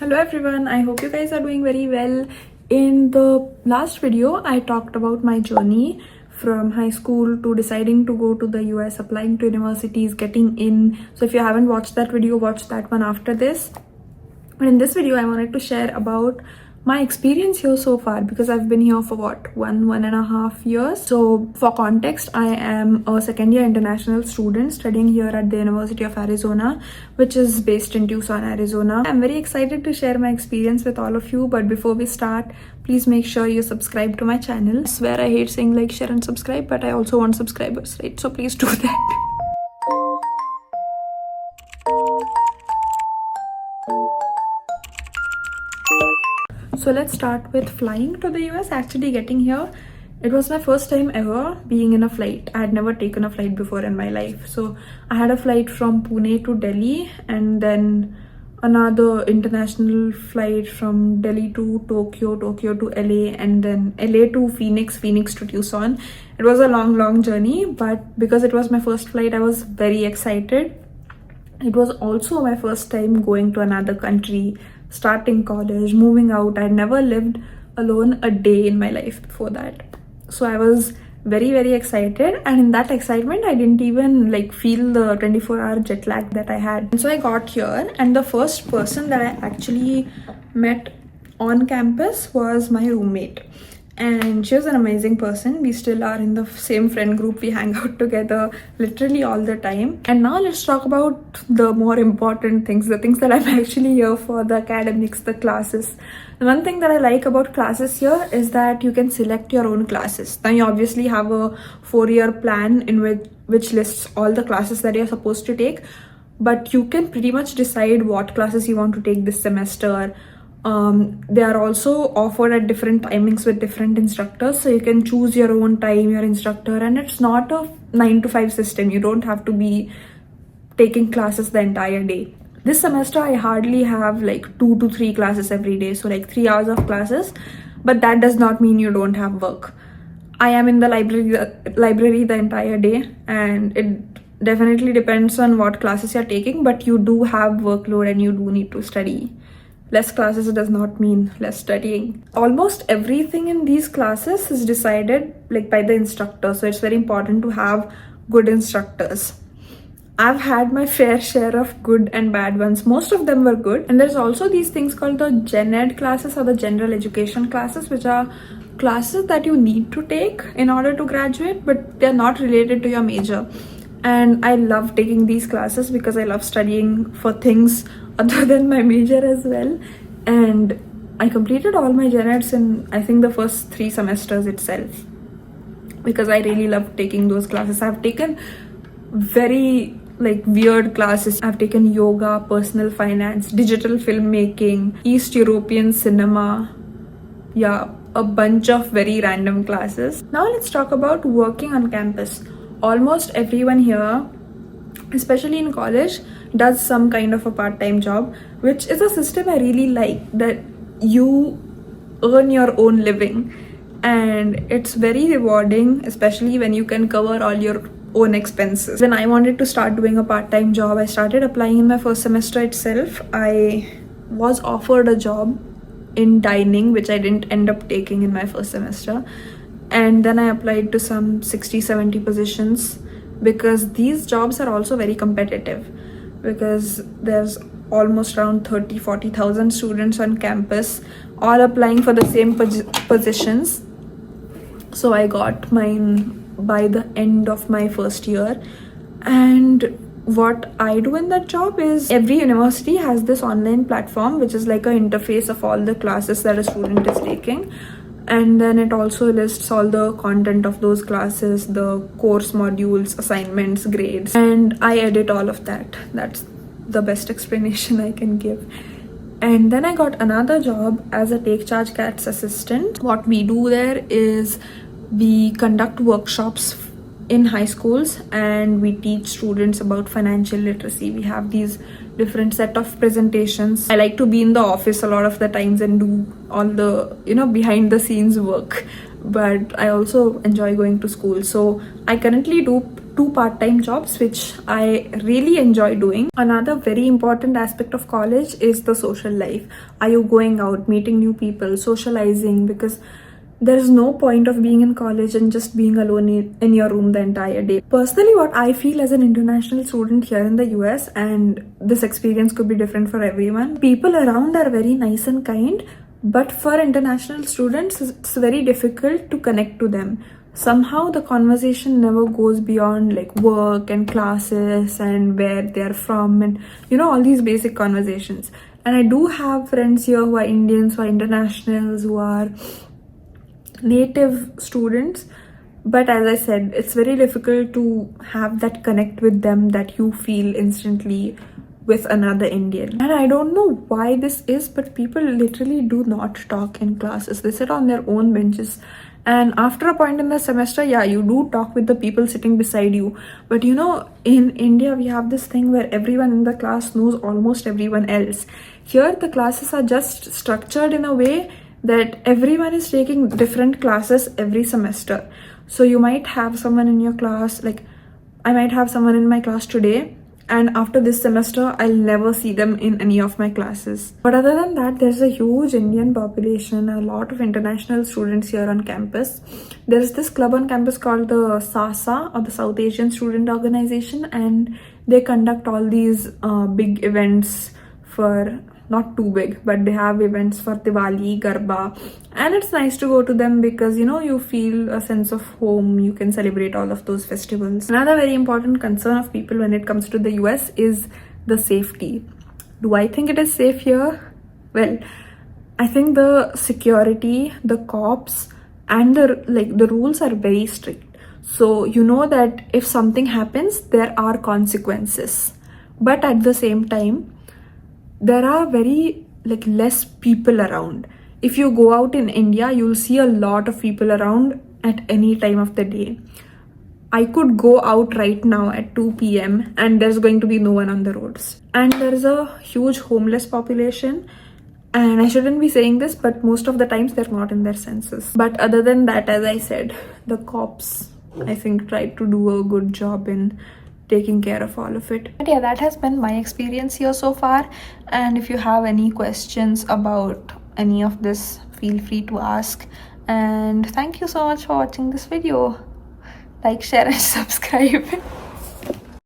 Hello everyone, I hope you guys are doing very well. In the last video, I talked about my journey from high school to deciding to go to the US, applying to universities, getting in. So if you haven't watched that video, watch that one after this. But in this video, I wanted to share about my experience here so far because I've been here for one and a half years. So for context, I am a second year international student studying here at the University of Arizona, which is based in Tucson, Arizona. I'm very excited to share my experience with all of you, but before we start, please make sure you subscribe to my channel. I swear I hate saying like, share and subscribe, but I also want subscribers, right? So please do that. So let's start with flying to the US. Actually getting here, it was my first time ever being in a flight. I had never taken a flight before in my life. So I had a flight from Pune to Delhi and then another international flight from Delhi to Tokyo, Tokyo to LA, and then LA to Phoenix, Phoenix to Tucson. It was a long journey, but because it was my first flight, I was very excited. It was also my first time going to another country, starting college, moving out. I'd never lived alone a day in my life before that. So I was very excited, and in that excitement I didn't even feel the 24-hour jet lag that I had. And so I got here, and the first person that I actually met on campus was my roommate. And she was an amazing person. We still are in the same friend group. We hang out together literally all the time. And now let's talk about the more important things, the things that I'm actually here for, the academics, the classes. The one thing that I like about classes here is that you can select your own classes. Now you obviously have a 4-year plan in which lists all the classes that you're supposed to take, but you can pretty much decide what classes you want to take this semester. They are also offered at different timings with different instructors, so you can choose your own time, your instructor, and it's not a 9 to 5 system. You don't have to be taking classes the entire day. This semester I hardly have 2 to 3 classes every day, so 3 hours of classes, but that does not mean you don't have work. I am in the library the entire day, and it definitely depends on what classes you're taking, but you do have workload and you do need to study. Less classes does not mean less studying. Almost everything in these classes is decided by the instructor, so it's very important to have good instructors. I've had my fair share of good and bad ones. Most of them were good. And there's also these things called the Gen Ed classes or the general education classes, which are classes that you need to take in order to graduate, but they're not related to your major. And I love taking these classes because I love studying for things other than my major as well. And I completed all my gen eds in I think the first 3 semesters itself because I really love taking those classes. I've taken very weird classes. I've taken yoga, personal finance, digital filmmaking, East European cinema, a bunch of very random classes. Now let's talk about working on campus. Almost everyone here, especially in college, does some kind of a part-time job, which is a system I really like, that you earn your own living, and it's very rewarding, especially when you can cover all your own expenses. When I wanted to start doing a part-time job, I started applying in my first semester itself. I was offered a job in dining, which I didn't end up taking in my first semester, and then I applied to some 60-70 positions because these jobs are also very competitive because there's almost around 30,000-40,000 students on campus all applying for the same positions. So I got mine by the end of my first year. And what I do in that job is every university has this online platform which is like an interface of all the classes that a student is taking. And then it also lists all the content of those classes, the course modules, assignments, grades, and I edit all of that. That's the best explanation I can give. And then I got another job as a Take Charge CATS assistant. What we do there is we conduct workshops in high schools and we teach students about financial literacy. We have these different set of presentations. I like to be in the office a lot of the times and do all the behind the scenes work, but I also enjoy going to school. So I currently do 2 part-time jobs, which I really enjoy doing. Another very important aspect of college is the social life. Are you going out, meeting new people, socializing? Because there is no point of being in college and just being alone in your room the entire day. Personally, what I feel as an international student here in the US, and this experience could be different for everyone, people around are very nice and kind, but for international students, it's very difficult to connect to them. Somehow the conversation never goes beyond like work and classes and where they're from and all these basic conversations. And I do have friends here who are Indians, who are internationals, who are native students, but as I said, it's very difficult to have that connect with them that you feel instantly with another Indian. And I don't know why this is, but people literally do not talk in classes. They sit on their own benches, and after a point in the semester, yeah, you do talk with the people sitting beside you. But in India, we have this thing where everyone in the class knows almost everyone else. Here, the classes are just structured in a way that everyone is taking different classes every semester. So you might have someone in your class, like I might have someone in my class today, and after this semester I'll never see them in any of my classes. But other than that, there's a huge Indian population, a lot of international students here on campus. There's this club on campus called the SASA, or the South Asian Student Organization, and they conduct all these big events for, not too big, but they have events for Diwali, Garba, and it's nice to go to them because you feel a sense of home. You can celebrate all of those festivals. Another very important concern of people when it comes to the US is the safety. Do I think it is safe here? Well, I think the security, the cops, and the rules are very strict. So that if something happens, there are consequences. But at the same time, there are very less people around. If you go out in India, you'll see a lot of people around at any time of the day. I could go out right now at 2 p.m. and there's going to be no one on the roads. And there's a huge homeless population. And I shouldn't be saying this, but most of the times they're not in their senses. But other than that, as I said, the cops, I think, tried to do a good job in taking care of all of it. But yeah, that has been my experience here so far. And if you have any questions about any of this, feel free to ask. And thank you so much for watching this video. Like, share and subscribe.